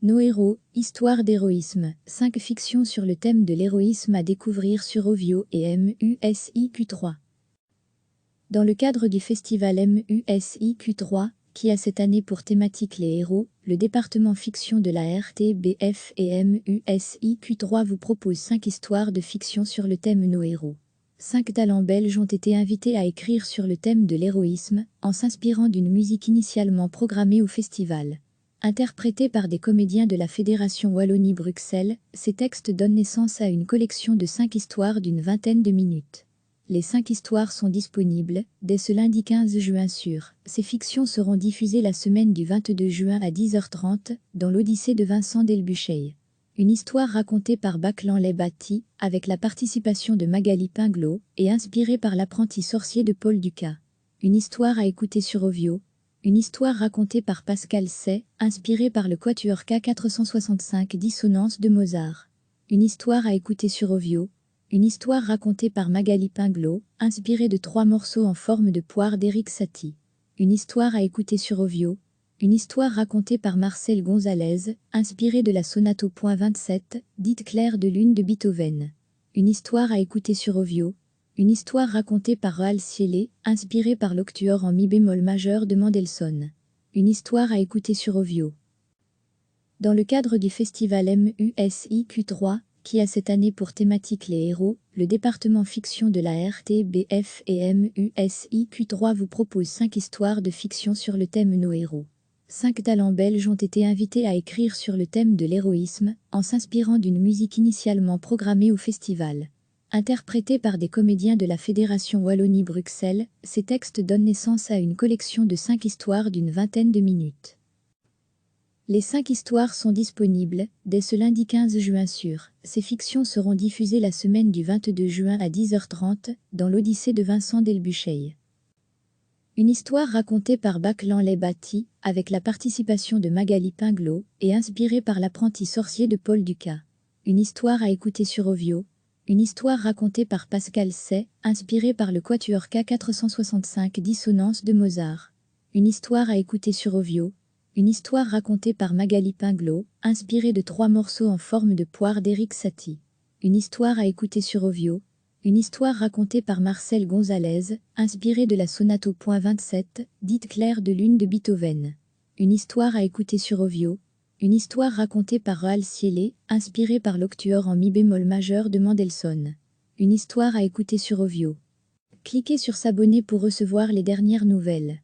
Nos héros, histoire d'héroïsme, 5 fictions sur le thème de l'héroïsme à découvrir sur Ovio et MUSIQ3. Dans le cadre du festival MUSIQ3, qui a cette année pour thématique les héros, le département fiction de la RTBF et MUSIQ3 vous propose 5 histoires de fiction sur le thème Nos héros. 5 talents belges ont été invités à écrire sur le thème de l'héroïsme, en s'inspirant d'une musique initialement programmée au festival. Interprétés par des comédiens de la Fédération Wallonie-Bruxelles, ces textes donnent naissance à une collection de 5 histoires d'une vingtaine de minutes. Les 5 histoires sont disponibles dès ce lundi 15 juin sur. Ces fictions seront diffusées la semaine du 22 juin à 10h30 dans l'Odyssée de Vincent Delbucheil. Une histoire racontée par Baclan Lebati, avec la participation de Magali Pinglot, et inspirée par l'apprenti sorcier de Paul Dukas. Une histoire à écouter sur Ovio. Une histoire racontée par Pascal Say, inspirée par le quatuor K465 Dissonance de Mozart. Une histoire à écouter sur Ovio. Une histoire racontée par Magali Pinglot, inspirée de 3 morceaux en forme de poire d'Éric Satie. Une histoire à écouter sur Ovio. Une histoire racontée par Marcel Gonzalez, inspirée de la sonate au point 27, dite Clair de lune de Beethoven. Une histoire à écouter sur Ovio. Une histoire racontée par Roald Cielé, inspirée par l'octuor en mi bémol majeur de Mendelssohn. Une histoire à écouter sur Ovio. Dans le cadre du festival MUSIQ3, qui a cette année pour thématique les héros, le département fiction de la RTBF et MUSIQ3 vous propose 5 histoires de fiction sur le thème Nos héros. 5 talents belges ont été invités à écrire sur le thème de l'héroïsme, en s'inspirant d'une musique initialement programmée au festival. Interprétés par des comédiens de la Fédération Wallonie-Bruxelles, ces textes donnent naissance à une collection de 5 histoires d'une vingtaine de minutes. Les 5 histoires sont disponibles dès ce lundi 15 juin sur. Ces fictions seront diffusées la semaine du 22 juin à 10h30 dans l'Odyssée de Vincent Delbucheil. Une histoire racontée par Baclan Lebati, avec la participation de Magali Pinglot, et inspirée par l'apprenti sorcier de Paul Dukas. Une histoire à écouter sur Ovio. Une histoire racontée par Pascal Say, inspirée par le quatuor K465 Dissonance de Mozart. Une histoire à écouter sur Ovio. Une histoire racontée par Magali Pinglot, inspirée de 3 morceaux en forme de poire d'Éric Satie. Une histoire à écouter sur Ovio. Une histoire racontée par Marcel Gonzalez, inspirée de la sonate au point 27, dite Clair de lune de Beethoven. Une histoire à écouter sur Ovio. Une histoire racontée par Roald Cielé, inspirée par l'octuor en mi bémol majeur de Mendelssohn. Une histoire à écouter sur Ovio. Cliquez sur s'abonner pour recevoir les dernières nouvelles.